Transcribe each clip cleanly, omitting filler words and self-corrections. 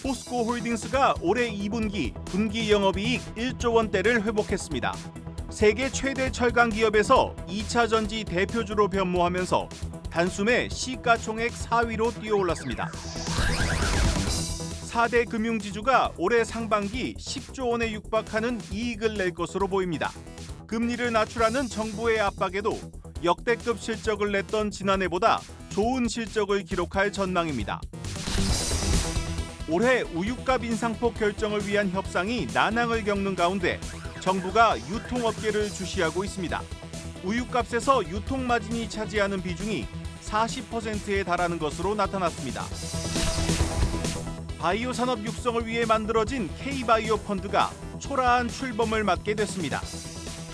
포스코 홀딩스가 올해 2분기 분기 영업이익 1조 원대를 회복했습니다. 세계 최대 철강 기업에서 2차 전지 대표주로 변모하면서 단숨에 시가총액 4위로 뛰어올랐습니다. 4대 금융지주가 올해 상반기 10조 원에 육박하는 이익을 낼 것으로 보입니다. 금리를 낮추라는 정부의 압박에도 역대급 실적을 냈던 지난해보다 좋은 실적을 기록할 전망입니다. 올해 우유값 인상폭 결정을 위한 협상이 난항을 겪는 가운데 정부가 유통업계를 주시하고 있습니다. 우유값에서 유통마진이 차지하는 비중이 40%에 달하는 것으로 나타났습니다. 바이오 산업 육성을 위해 만들어진 K바이오 펀드가 초라한 출범을 맞게 됐습니다.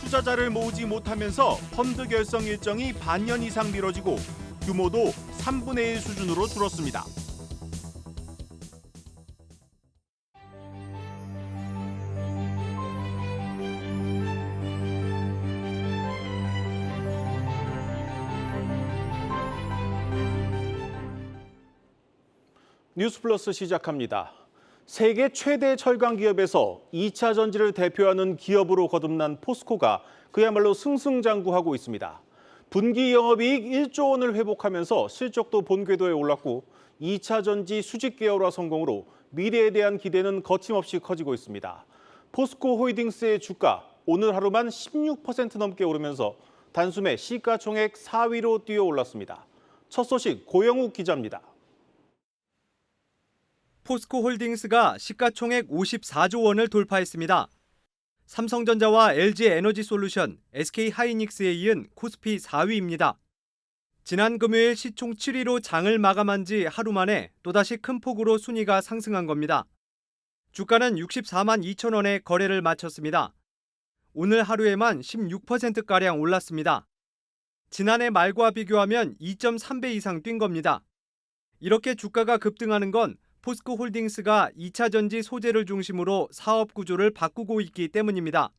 투자자를 모으지 못하면서 펀드 결성 일정이 반년 이상 미뤄지고 규모도 3분의 1 수준으로 줄었습니다. 뉴스플러스 시작합니다. 세계 최대 철강 기업에서 2차 전지를 대표하는 기업으로 거듭난 포스코가 그야말로 승승장구하고 있습니다. 분기 영업이익 1조 원을 회복하면서 실적도 본궤도에 올랐고 2차 전지 수직 계열화 성공으로 미래에 대한 기대는 거침없이 커지고 있습니다. 포스코 홀딩스의 주가 오늘 하루만 16% 넘게 오르면서 단숨에 시가총액 4위로 뛰어올랐습니다. 첫 소식 고영욱 기자입니다. 포스코 홀딩스가 시가총액 54조 원을 돌파했습니다. 삼성전자와 LG에너지솔루션, SK하이닉스에 이은 코스피 4위입니다. 지난 금요일 시총 7위로 장을 마감한 지 하루 만에 또다시 큰 폭으로 순위가 상승한 겁니다. 주가는 64만 2천 원에 거래를 마쳤습니다. 오늘 하루에만 16%가량 올랐습니다. 지난해 말과 비교하면 2.3배 이상 뛴 겁니다. 이렇게 주가가 급등하는 건 포스코 홀딩스가 2차 전지 소재를 중심으로 사업 구조를 바꾸고 있기 때문입니다.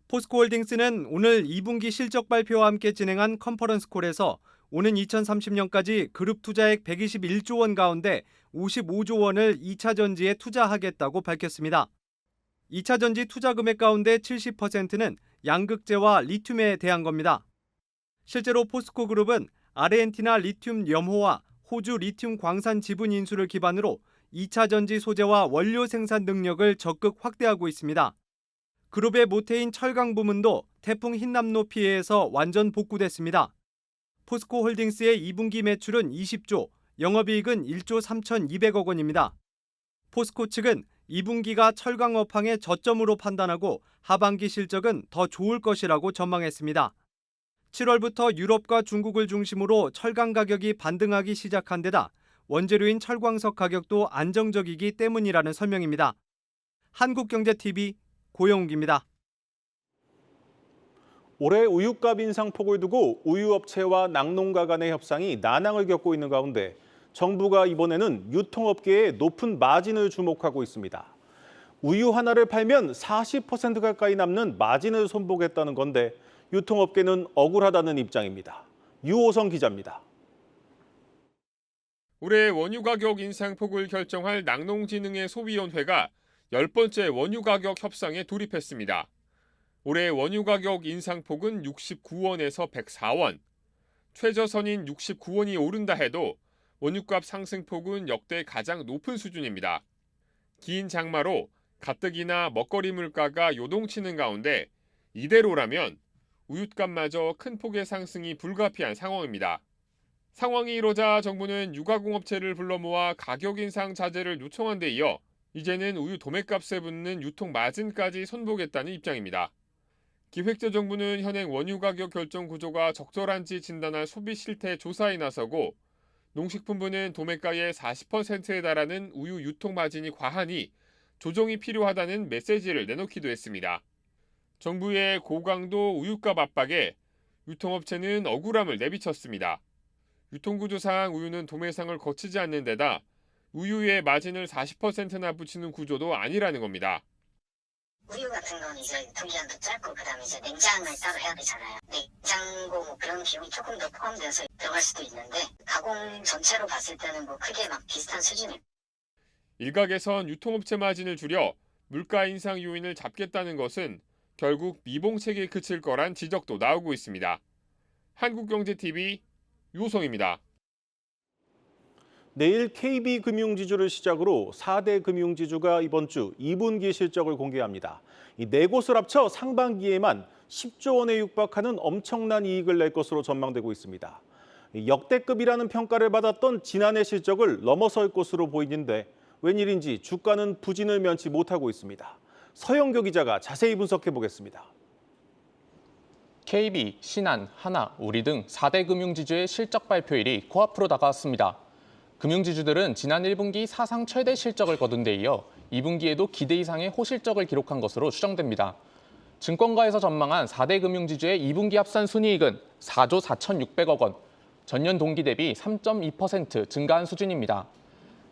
포스코 홀딩스는 오늘 2분기 실적 발표와 함께 진행한 컨퍼런스 콜에서 오는 2030년까지 그룹 투자액 121조 원 가운데 55조 원을 2차 전지에 투자하겠다고 밝혔습니다. 2차 전지 투자 금액 가운데 70%는 양극재와 리튬에 대한 겁니다. 실제로 포스코 그룹은 아르헨티나 리튬 염호와 호주 리튬 광산 지분 인수를 기반으로 2차 전지 소재와 원료 생산 능력을 적극 확대하고 있습니다. 그룹의 모태인 철강 부문도 태풍 흰남노 피해에서 완전 복구됐습니다. 포스코 홀딩스의 2분기 매출은 20조, 영업이익은 1조 3,200억 원입니다. 포스코 측은 2분기가 철강 업황의 저점으로 판단하고 하반기 실적은 더 좋을 것이라고 전망했습니다. 7월부터 유럽과 중국을 중심으로 철강 가격이 반등하기 시작한 데다 원재료인 철광석 가격도 안정적이기 때문이라는 설명입니다. 한국경제TV 고영욱입니다. 올해 우유값 인상폭을 두고 우유업체와 낙농가 간의 협상이 난항을 겪고 있는 가운데 정부가 이번에는 유통업계의 높은 마진을 주목하고 있습니다. 우유 하나를 팔면 40% 가까이 남는 마진을 손보겠다는 건데 유통업계는 억울하다는 입장입니다. 유호성 기자입니다. 올해 원유 가격 인상폭을 결정할 낙농진흥회 소위원회가 10번째 원유 가격 협상에 돌입했습니다. 올해 원유 가격 인상폭은 69원에서 104원. 최저선인 69원이 오른다 해도 원유값 상승폭은 역대 가장 높은 수준입니다. 긴 장마로 가뜩이나 먹거리 물가가 요동치는 가운데 이대로라면 우유값마저 큰 폭의 상승이 불가피한 상황입니다. 상황이 이러자 정부는 유가공업체를 불러 모아 가격 인상 자제를 요청한 데 이어 이제는 우유 도매값에 붙는 유통 마진까지 손보겠다는 입장입니다. 기획재정부는 현행 원유 가격 결정 구조가 적절한지 진단할 소비 실태 조사에 나서고 농식품부는 도매가의 40%에 달하는 우유 유통 마진이 과하니 조정이 필요하다는 메시지를 내놓기도 했습니다. 정부의 고강도 우유값 압박에 유통업체는 억울함을 내비쳤습니다. 유통구조상 우유는 도매상을 거치지 않는 데다 우유의 마진을 40%나 붙이는 구조도 아니라는 겁니다. 우유 같은 건 이제 유통기한도 짧고 그다음에 이제 냉장을 따로 해야 되잖아요. 냉장고 뭐 그런 비용이 조금 더 포함되어서 들어갈 수도 있는데 가공 전체로 봤을 때는 뭐 크게 막 비슷한 수준이에요. 일각에선 유통업체 마진을 줄여 물가 인상 요인을 잡겠다는 것은 결국 미봉책에 그칠 거란 지적도 나오고 있습니다. 한국경제TV 유호성입니다. 내일 KB금융지주를 시작으로 4대 금융지주가 이번 주 2분기 실적을 공개합니다. 이 네 곳을 합쳐 상반기에만 10조 원에 육박하는 엄청난 이익을 낼 것으로 전망되고 있습니다. 역대급이라는 평가를 받았던 지난해 실적을 넘어설 것으로 보이는데 웬일인지 주가는 부진을 면치 못하고 있습니다. 서영교 기자가 자세히 분석해 보겠습니다. KB, 신한, 하나, 우리 등 4대 금융지주의 실적 발표일이 코앞으로 다가왔습니다. 금융지주들은 지난 1분기 사상 최대 실적을 거둔 데 이어 2분기에도 기대 이상의 호실적을 기록한 것으로 추정됩니다. 증권가에서 전망한 4대 금융지주의 2분기 합산 순이익은 4조 4,600억 원, 전년 동기 대비 3.2% 증가한 수준입니다.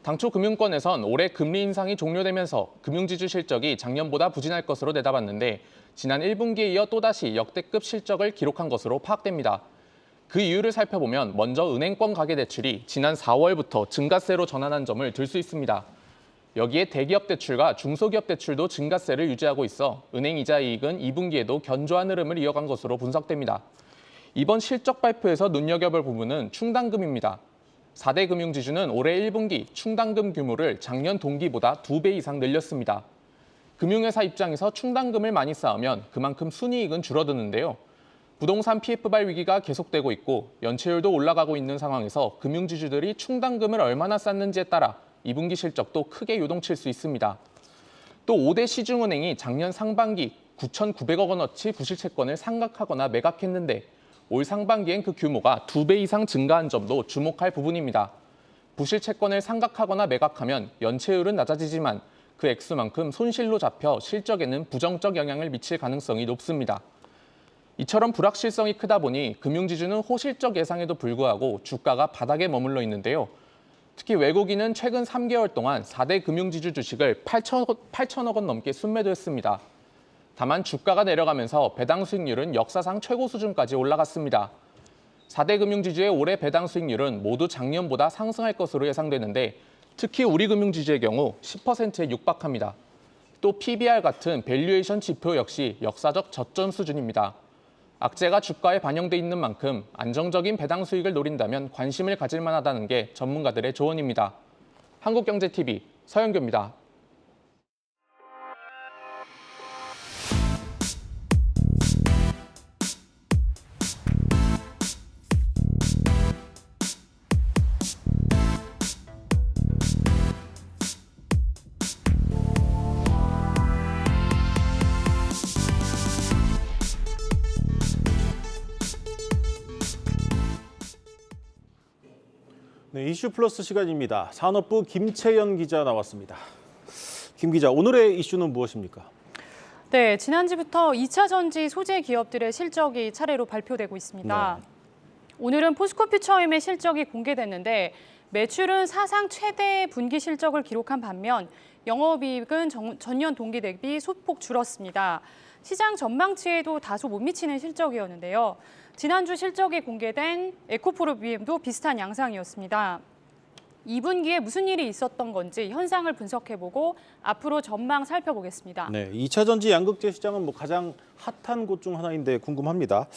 당초 금융권에선 올해 금리 인상이 종료되면서 금융지주 실적이 작년보다 부진할 것으로 내다봤는데 지난 1분기에 이어 또다시 역대급 실적을 기록한 것으로 파악됩니다. 그 이유를 살펴보면 먼저 은행권 가계대출이 지난 4월부터 증가세로 전환한 점을 들 수 있습니다. 여기에 대기업 대출과 중소기업 대출도 증가세를 유지하고 있어 은행 이자 이익은 2분기에도 견조한 흐름을 이어간 것으로 분석됩니다. 이번 실적 발표에서 눈여겨볼 부분은 충당금입니다. 4대 금융지주는 올해 1분기 충당금 규모를 작년 동기보다 2배 이상 늘렸습니다. 금융회사 입장에서 충당금을 많이 쌓으면 그만큼 순이익은 줄어드는데요. 부동산 PF발 위기가 계속되고 있고 연체율도 올라가고 있는 상황에서 금융지주들이 충당금을 얼마나 쌓는지에 따라 2분기 실적도 크게 요동칠 수 있습니다. 또 5대 시중은행이 작년 상반기 9,900억 원어치 부실채권을 상각하거나 매각했는데 올 상반기엔 그 규모가 2배 이상 증가한 점도 주목할 부분입니다. 부실채권을 상각하거나 매각하면 연체율은 낮아지지만 그 액수만큼 손실로 잡혀 실적에는 부정적 영향을 미칠 가능성이 높습니다. 이처럼 불확실성이 크다 보니 금융지주는 호실적 예상에도 불구하고 주가가 바닥에 머물러 있는데요. 특히 외국인은 최근 3개월 동안 4대 금융지주 주식을 8천억 원 넘게 순매도했습니다. 다만 주가가 내려가면서 배당 수익률은 역사상 최고 수준까지 올라갔습니다. 4대 금융지주의 올해 배당 수익률은 모두 작년보다 상승할 것으로 예상되는데 특히 우리 금융지주의 경우 10%에 육박합니다. 또 PBR 같은 밸류에이션 지표 역시 역사적 저점 수준입니다. 악재가 주가에 반영돼 있는 만큼 안정적인 배당 수익을 노린다면 관심을 가질 만하다는 게 전문가들의 조언입니다. 한국경제TV 서영교입니다. 네, 이슈 플러스 시간입니다. 산업부 김채연 기자 나왔습니다. 김 기자, 오늘의 이슈는 무엇입니까? 네, 지난주부터 2차 전지 소재 기업들의 실적이 차례로 발표되고 있습니다. 네. 오늘은 포스코퓨처엠의 실적이 공개됐는데 매출은 사상 최대 분기 실적을 기록한 반면 영업이익은 전년 동기 대비 소폭 줄었습니다. 시장 전망치에도 다소 못 미치는 실적이었는데요. 지난주 실적이 공개된 에코프로비엠도 비슷한 양상이었습니다. 2분기에 무슨 일이 있었던 건지 현상을 분석해보고 앞으로 전망 살펴보겠습니다. 네, 2차 전지 양극재 시장은 가장 핫한 곳 중 하나인데 궁금합니다.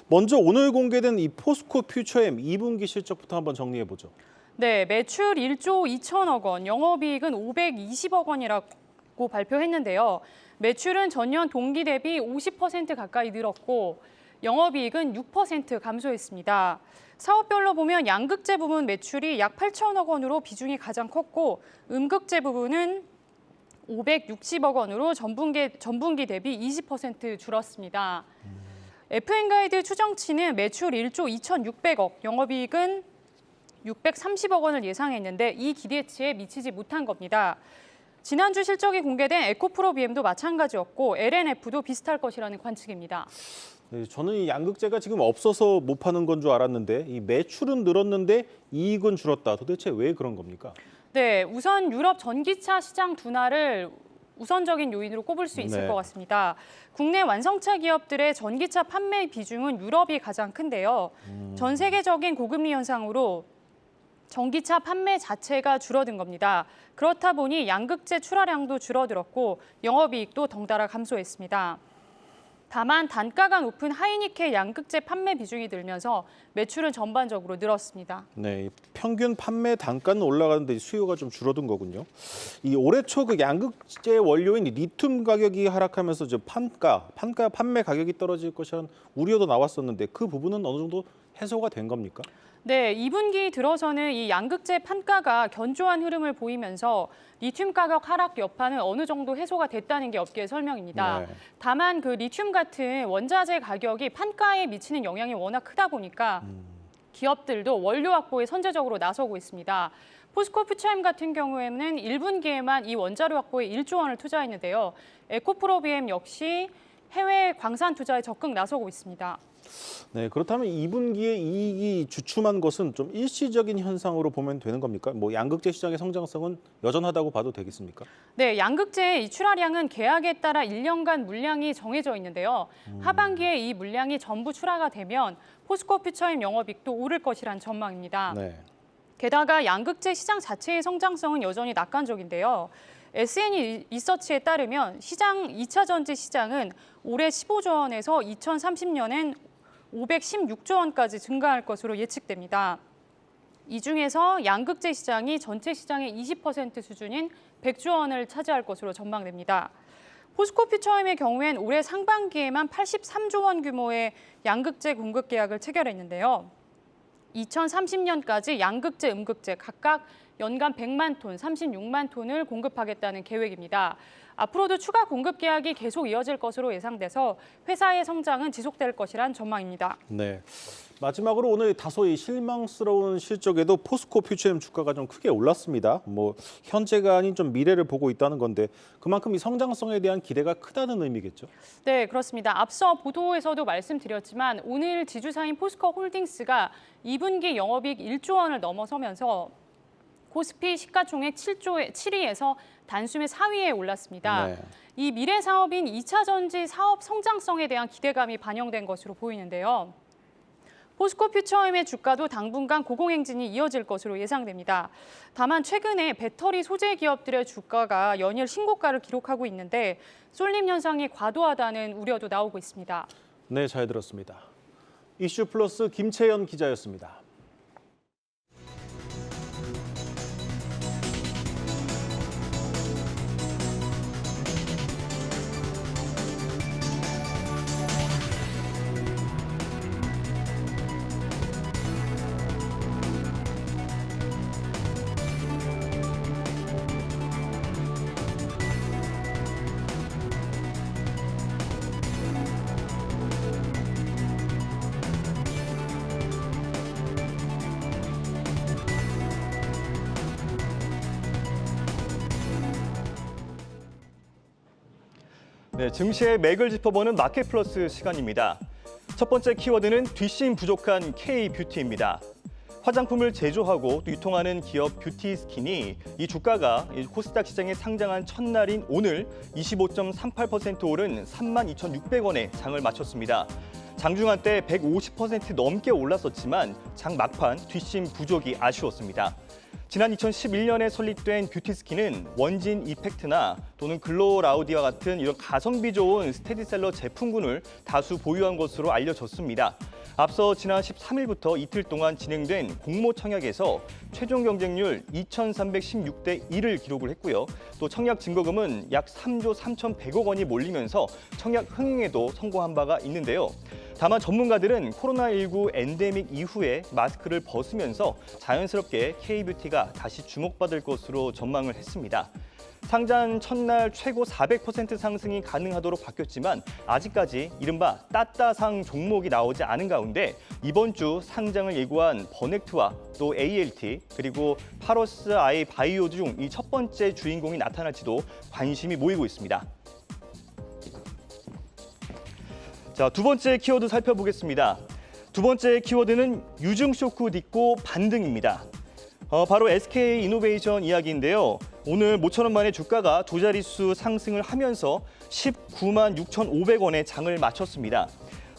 먼저 오늘 공개된 이 포스코 퓨처엠 2분기 실적부터 한번 정리해보죠. 네, 매출 1조 2천억 원, 영업이익은 520억 원이라고 발표했는데요. 매출은 전년 동기 대비 50% 가까이 늘었고 영업이익은 6% 감소했습니다. 사업별로 보면 양극재 부분 매출이 약 8천억 원으로 비중이 가장 컸고 음극재 부분은 560억 원으로 전분기 대비 20% 줄었습니다. FN가이드 추정치는 매출 1조 2,600억, 영업이익은 630억 원을 예상했는데 이 기대치에 미치지 못한 겁니다. 지난주 실적이 공개된 에코프로비엠도 마찬가지였고 LNF도 비슷할 것이라는 관측입니다. 네, 저는 이 양극재가 지금 없어서 못 파는 건 줄 알았는데 이 매출은 늘었는데 이익은 줄었다. 도대체 왜 그런 겁니까? 네, 우선 유럽 전기차 시장 둔화를 우선적인 요인으로 꼽을 수 있을 것 같습니다. 국내 완성차 기업들의 전기차 판매 비중은 유럽이 가장 큰데요. 전 세계적인 고금리 현상으로 전기차 판매 자체가 줄어든 겁니다. 그렇다 보니 양극재 출하량도 줄어들었고 영업이익도 덩달아 감소했습니다. 다만 단가가 높은 하이니켈 양극재 판매 비중이 늘면서 매출은 전반적으로 늘었습니다. 네, 평균 판매 단가는 올라가는데 수요가 좀 줄어든 거군요. 이 올해 초 그 양극재 원료인 리튬 가격이 하락하면서 이제 판매 가격이 떨어질 것이라는 우려도 나왔었는데 그 부분은 어느 정도 해소가 된 겁니까? 네, 2분기 들어서는 이 양극재 판가가 견조한 흐름을 보이면서 리튬 가격 하락 여파는 어느 정도 해소가 됐다는 게 업계의 설명입니다. 네. 다만 그 리튬 같은 원자재 가격이 판가에 미치는 영향이 워낙 크다 보니까 기업들도 원료 확보에 선제적으로 나서고 있습니다. 포스코 퓨처엠 같은 경우에는 1분기에만 이 원자료 확보에 1조 원을 투자했는데요. 에코프로비엠 역시 해외 광산 투자에 적극 나서고 있습니다. 네, 그렇다면 2분기에 이익이 주춤한 것은 좀 일시적인 현상으로 보면 되는 겁니까? 뭐 양극재 시장의 성장성은 여전하다고 봐도 되겠습니까? 네, 양극재의 이 출하량은 계약에 따라 1년간 물량이 정해져 있는데요. 하반기에 이 물량이 전부 출하가 되면 포스코 퓨처엠 영업이익도 오를 것이란 전망입니다. 네. 게다가 양극재 시장 자체의 성장성은 여전히 낙관적인데요. SNE 리서치에 따르면 시장 2차 전지 시장은 올해 15조 원에서 2030년엔 516조 원까지 증가할 것으로 예측됩니다. 이 중에서 양극재 시장이 전체 시장의 20% 수준인 100조 원을 차지할 것으로 전망됩니다. 포스코 퓨처엠의 경우엔 올해 상반기에만 83조 원 규모의 양극재 공급 계약을 체결했는데요. 2030년까지 양극재, 음극재 각각 연간 100만 톤, 36만 톤을 공급하겠다는 계획입니다. 앞으로도 추가 공급 계약이 계속 이어질 것으로 예상돼서 회사의 성장은 지속될 것이란 전망입니다. 네. 마지막으로 오늘 다소이 실망스러운 실적에도 포스코 퓨처엠 주가가 좀 크게 올랐습니다. 뭐 현재가 아닌 좀 미래를 보고 있다는 건데 그만큼 이 성장성에 대한 기대가 크다는 의미겠죠? 네, 그렇습니다. 앞서 보도에서도 말씀드렸지만 오늘 지주사인 포스코 홀딩스가 2분기 영업이익 1조 원을 넘어서면서 코스피 시가총액 7위에서 단숨에 4위에 올랐습니다. 네. 이 미래 사업인 2차 전지 사업 성장성에 대한 기대감이 반영된 것으로 보이는데요. 포스코 퓨처엠의 주가도 당분간 고공행진이 이어질 것으로 예상됩니다. 다만 최근에 배터리 소재 기업들의 주가가 연일 신고가를 기록하고 있는데 쏠림 현상이 과도하다는 우려도 나오고 있습니다. 네, 잘 들었습니다. 이슈 플러스 김채연 기자였습니다. 네, 증시의 맥을 짚어보는 마켓 플러스 시간입니다. 첫 번째 키워드는 뒷심 부족한 K뷰티입니다. 화장품을 제조하고 또 유통하는 기업 뷰티스킨이 이 주가가 코스닥 시장에 상장한 첫날인 오늘 25.38% 오른 32,600원에 장을 마쳤습니다. 장중한 때 150% 넘게 올랐었지만 장 막판 뒷심 부족이 아쉬웠습니다. 지난 2011년에 설립된 뷰티스킨은 원진 이펙트나 또는 글로라우디와 같은 이런 가성비 좋은 스테디셀러 제품군을 다수 보유한 것으로 알려졌습니다. 앞서 지난 13일부터 이틀 동안 진행된 공모 청약에서 최종 경쟁률 2,316대 1을 기록을 했고요. 또 청약 증거금은 약 3조 3,100억 원이 몰리면서 청약 흥행에도 성공한 바가 있는데요. 다만 전문가들은 코로나19 엔데믹 이후에 마스크를 벗으면서 자연스럽게 K뷰티가 다시 주목받을 것으로 전망을 했습니다. 상장 첫날 최고 400% 상승이 가능하도록 바뀌었지만 아직까지 이른바 따따상 종목이 나오지 않은 가운데 이번 주 상장을 예고한 버넥트와 또 ALT 그리고 파러스 아이 바이오 중 이 첫 번째 주인공이 나타날지도 관심이 모이고 있습니다. 자, 두 번째 키워드 살펴보겠습니다. 두 번째 키워드는 유증 쇼크 딛고 반등입니다. 바로 SK 이노베이션 이야기인데요. 오늘 모처럼 만에 주가가 두 자릿수 상승을 하면서 19만 6,500원에 장을 마쳤습니다.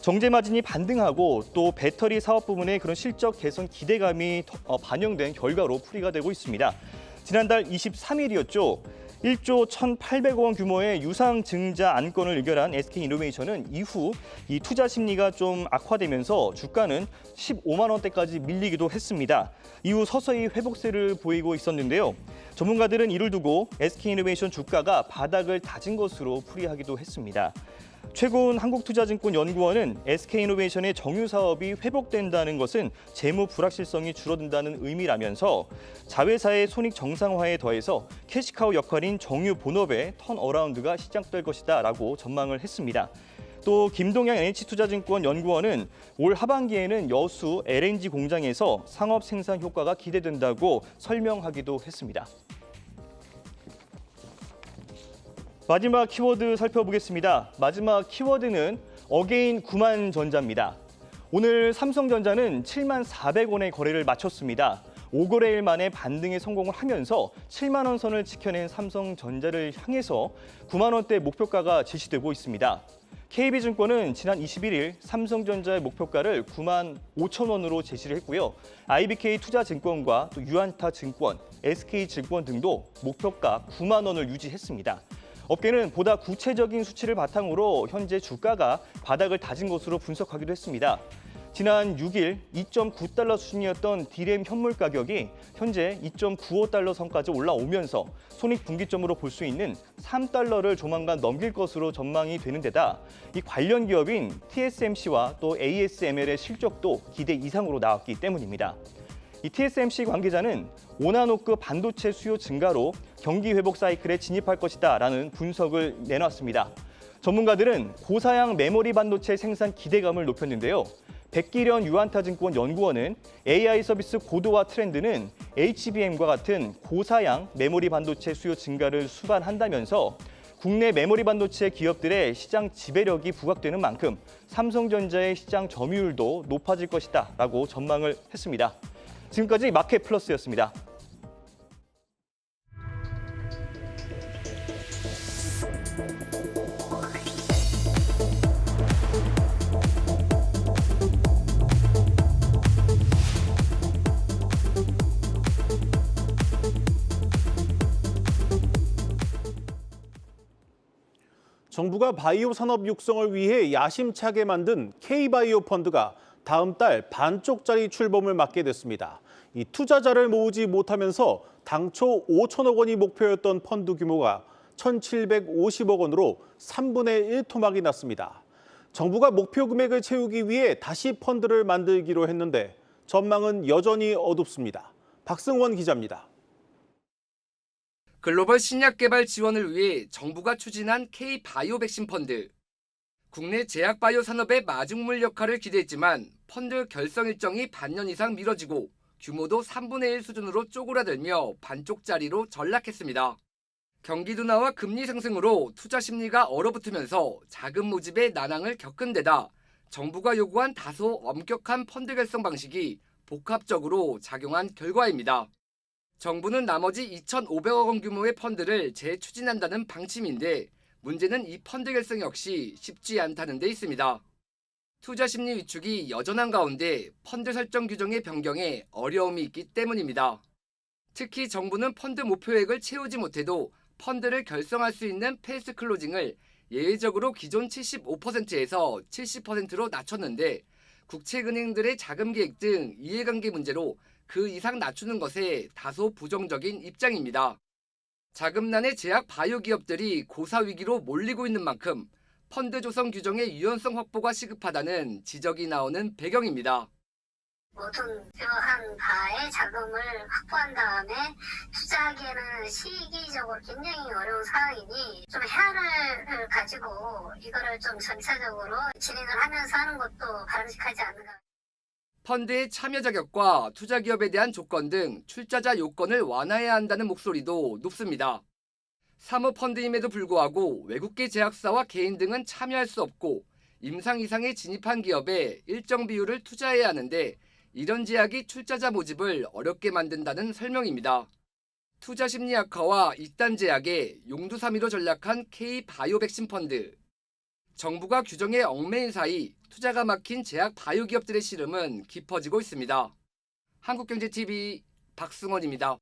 정제 마진이 반등하고 또 배터리 사업 부문의 그런 실적 개선 기대감이 반영된 결과로 풀이가 되고 있습니다. 지난달 23일이었죠. 1조 1,800억 원 규모의 유상증자 안건을 의결한 SK이노베이션은 이후 이 투자 심리가 좀 악화되면서 주가는 15만 원대까지 밀리기도 했습니다. 이후 서서히 회복세를 보이고 있었는데요. 전문가들은 이를 두고 SK이노베이션 주가가 바닥을 다진 것으로 풀이하기도 했습니다. 최근 한국투자증권연구원은 SK이노베이션의 정유 사업이 회복된다는 것은 재무 불확실성이 줄어든다는 의미라면서 자회사의 손익 정상화에 더해서 캐시카우 역할인 정유 본업의 턴어라운드가 시작될 것이다라고 전망을 했습니다. 또 김동양 NH투자증권연구원은 올 하반기에는 여수 LNG 공장에서 상업 생산 효과가 기대된다고 설명하기도 했습니다. 마지막 키워드 살펴보겠습니다. 마지막 키워드는 어게인 구만전자입니다. 오늘 삼성전자는 7만 400원의 거래를 마쳤습니다. 5거래일 만에 반등에 성공을 하면서 7만 원 선을 지켜낸 삼성전자를 향해서 9만 원대 목표가가 제시되고 있습니다. KB증권은 지난 21일 삼성전자의 목표가를 9만 5천 원으로 제시를 했고요. IBK투자증권과 또 유안타증권, SK증권 등도 목표가 9만 원을 유지했습니다. 업계는 보다 구체적인 수치를 바탕으로 현재 주가가 바닥을 다진 것으로 분석하기도 했습니다. 지난 6일 2.9달러 수준이었던 디램 현물 가격이 현재 2.95달러 선까지 올라오면서 손익분기점으로 볼 수 있는 3달러를 조만간 넘길 것으로 전망이 되는 데다 이 관련 기업인 TSMC와 또 ASML의 실적도 기대 이상으로 나왔기 때문입니다. 이 TSMC 관계자는 5나노급 반도체 수요 증가로 경기 회복 사이클에 진입할 것이다라는 분석을 내놨습니다. 전문가들은 고사양 메모리 반도체 생산 기대감을 높였는데요. 백기련 유안타증권 연구원은 AI 서비스 고도화 트렌드는 HBM과 같은 고사양 메모리 반도체 수요 증가를 수반한다면서 국내 메모리 반도체 기업들의 시장 지배력이 부각되는 만큼 삼성전자의 시장 점유율도 높아질 것이다라고 전망을 했습니다. 지금까지 마켓플러스였습니다. 정부가 바이오 산업 육성을 위해 야심차게 만든 K바이오 펀드가 다음 달 반쪽짜리 출범을 맞게 됐습니다. 이 투자자를 모으지 못하면서 당초 5천억 원이 목표였던 펀드 규모가 1,750억 원으로 3분의 1 토막이 났습니다. 정부가 목표 금액을 채우기 위해 다시 펀드를 만들기로 했는데 전망은 여전히 어둡습니다. 박승원 기자입니다. 글로벌 신약 개발 지원을 위해 정부가 추진한 K바이오 백신 펀드. 국내 제약 바이오 산업의 마중물 역할을 기대했지만 펀드 결성 일정이 반년 이상 미뤄지고 규모도 3분의 1 수준으로 쪼그라들며 반쪽짜리로 전락했습니다. 경기 둔화와 금리 상승으로 투자 심리가 얼어붙으면서 자금 모집에 난항을 겪은 데다 정부가 요구한 다소 엄격한 펀드 결성 방식이 복합적으로 작용한 결과입니다. 정부는 나머지 2,500억 원 규모의 펀드를 재추진한다는 방침인데 문제는 이 펀드 결성 역시 쉽지 않다는 데 있습니다. 투자 심리 위축이 여전한 가운데 펀드 설정 규정의 변경에 어려움이 있기 때문입니다. 특히 정부는 펀드 목표액을 채우지 못해도 펀드를 결성할 수 있는 패스트 클로징을 예외적으로 기존 75%에서 70%로 낮췄는데 국책은행들의 자금 계획 등 이해관계 문제로 그 이상 낮추는 것에 다소 부정적인 입장입니다. 자금난의 제약 바이오 기업들이 고사 위기로 몰리고 있는 만큼 펀드 조성 규정의 유연성 확보가 시급하다는 지적이 나오는 배경입니다. 모든 필요한 바의 자금을 확보한 다음에 투자하기에는 시기적으로 굉장히 어려운 상황이니 좀 헤아를 가지고 이거를 좀 전체적으로 진행을 하면서 하는 것도 바람직하지 않는가. 펀드의 참여 자격과 투자 기업에 대한 조건 등 출자자 요건을 완화해야 한다는 목소리도 높습니다. 사모펀드임에도 불구하고 외국계 제약사와 개인 등은 참여할 수 없고 임상 이상에 진입한 기업에 일정 비율을 투자해야 하는데 이런 제약이 출자자 모집을 어렵게 만든다는 설명입니다. 투자 심리 악화와 이단 제약에 용두사미로 전락한 K바이오 백신 펀드. 정부가 규정에 얽매인 사이 투자가 막힌 제약 바이오 기업들의 시름은 깊어지고 있습니다. 한국경제TV 박승원입니다.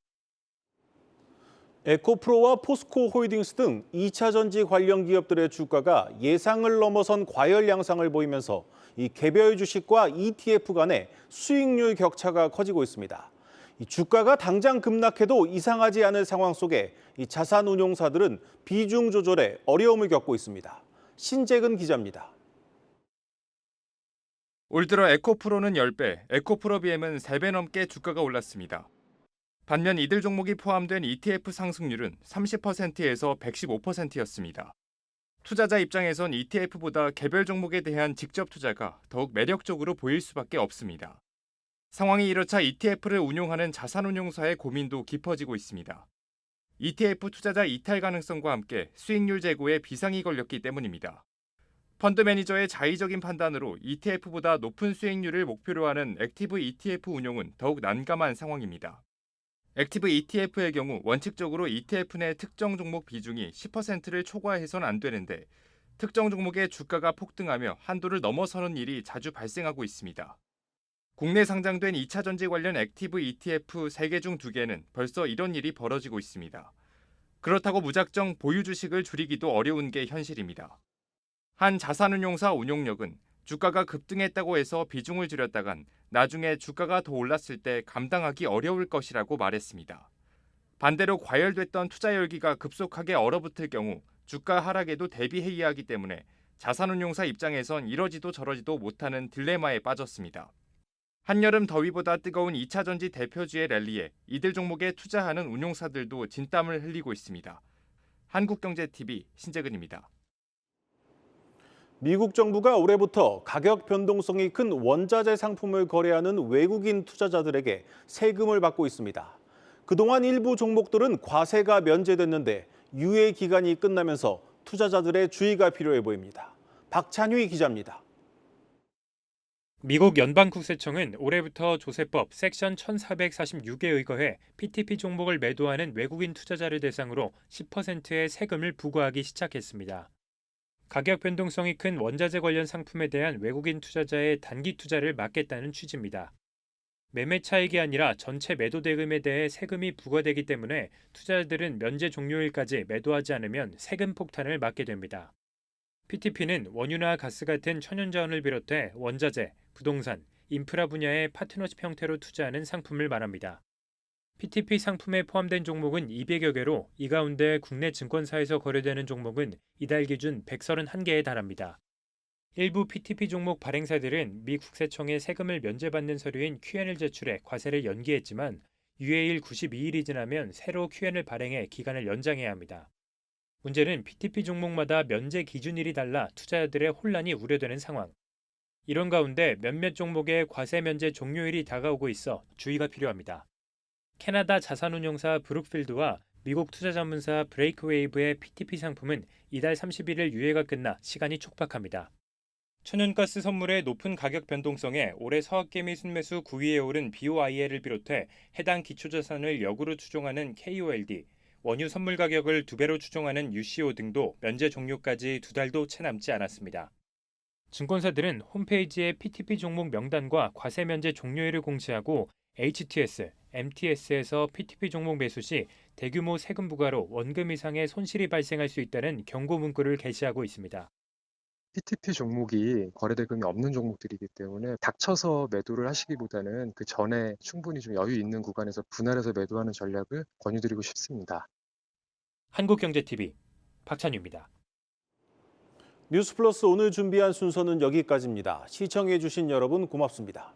에코프로와 포스코 홀딩스 등 2차 전지 관련 기업들의 주가가 예상을 넘어선 과열 양상을 보이면서 이 개별 주식과 ETF 간의 수익률 격차가 커지고 있습니다. 이 주가가 당장 급락해도 이상하지 않을 상황 속에 이 자산운용사들은 비중 조절에 어려움을 겪고 있습니다. 신재근 기자입니다. 올 들어 에코프로는 10배, 에코프로비엠은 3배 넘게 주가가 올랐습니다. 반면 이들 종목이 포함된 ETF 상승률은 30%에서 115%였습니다. 투자자 입장에선 ETF보다 개별 종목에 대한 직접 투자가 더욱 매력적으로 보일 수밖에 없습니다. 상황이 이렇자 ETF를 운용하는 자산운용사의 고민도 깊어지고 있습니다. ETF 투자자 이탈 가능성과 함께 수익률 제고에 비상이 걸렸기 때문입니다. 펀드 매니저의 자의적인 판단으로 ETF보다 높은 수익률을 목표로 하는 액티브 ETF 운용은 더욱 난감한 상황입니다. 액티브 ETF의 경우 원칙적으로 ETF 내 특정 종목 비중이 10%를 초과해선 안 되는데 특정 종목의 주가가 폭등하며 한도를 넘어서는 일이 자주 발생하고 있습니다. 국내 상장된 2차 전지 관련 액티브 ETF 3개 중 2개는 벌써 이런 일이 벌어지고 있습니다. 그렇다고 무작정 보유 주식을 줄이기도 어려운 게 현실입니다. 한 자산운용사 운용력은 주가가 급등했다고 해서 비중을 줄였다간 나중에 주가가 더 올랐을 때 감당하기 어려울 것이라고 말했습니다. 반대로 과열됐던 투자 열기가 급속하게 얼어붙을 경우 주가 하락에도 대비해야 하기 때문에 자산운용사 입장에선 이러지도 저러지도 못하는 딜레마에 빠졌습니다. 한여름 더위보다 뜨거운 2차 전지 대표주의 랠리에 이들 종목에 투자하는 운용사들도 진땀을 흘리고 있습니다. 한국경제TV 신재근입니다. 미국 정부가 올해부터 가격 변동성이 큰 원자재 상품을 거래하는 외국인 투자자들에게 세금을 받고 있습니다. 그동안 일부 종목들은 과세가 면제됐는데 유예 기간이 끝나면서 투자자들의 주의가 필요해 보입니다. 박찬휘 기자입니다. 미국 연방국세청은 올해부터 조세법 섹션 1446에 의거해 PTP 종목을 매도하는 외국인 투자자를 대상으로 10%의 세금을 부과하기 시작했습니다. 가격 변동성이 큰 원자재 관련 상품에 대한 외국인 투자자의 단기 투자를 막겠다는 취지입니다. 매매 차익이 아니라 전체 매도 대금에 대해 세금이 부과되기 때문에 투자자들은 면제 종료일까지 매도하지 않으면 세금 폭탄을 맞게 됩니다. PTP는 원유나 가스 같은 천연자원을 비롯해 원자재, 부동산, 인프라 분야의 파트너십 형태로 투자하는 상품을 말합니다. PTP 상품에 포함된 종목은 200여 개로 이 가운데 국내 증권사에서 거래되는 종목은 이달 기준 131개에 달합니다. 일부 PTP 종목 발행사들은 미 국세청에 세금을 면제받는 서류인 QN을 제출해 과세를 연기했지만 유예일 92일이 지나면 새로 QN을 발행해 기간을 연장해야 합니다. 문제는 PTP 종목마다 면제 기준일이 달라 투자자들의 혼란이 우려되는 상황. 이런 가운데 몇몇 종목의 과세 면제 종료일이 다가오고 있어 주의가 필요합니다. 캐나다 자산운용사 브룩필드와 미국 투자전문사 브레이크웨이브의 PTP 상품은 이달 31일 유예가 끝나 시간이 촉박합니다. 천연가스 선물의 높은 가격 변동성에 올해 서학개미 순매수 9위에 오른 BOIL을 비롯해 해당 기초자산을 역으로 추종하는 KOLD, 원유 선물 가격을 2배로 추종하는 UCO 등도 면제 종료까지 2달도 채 남지 않았습니다. 증권사들은 홈페이지에 PTP 종목 명단과 과세 면제 종료일을 공지하고 HTS, MTS에서 PTP 종목 매수 시 대규모 세금 부과로 원금 이상의 손실이 발생할 수 있다는 경고 문구를 게시하고 있습니다. PTP 종목이 거래대금이 없는 종목들이기 때문에 닥쳐서 매도를 하시기보다는 그 전에 충분히 좀 여유 있는 구간에서 분할해서 매도하는 전략을 권유드리고 싶습니다. 한국경제TV 박찬유입니다. 뉴스플러스 오늘 준비한 순서는 여기까지입니다. 시청해 주신 여러분 고맙습니다.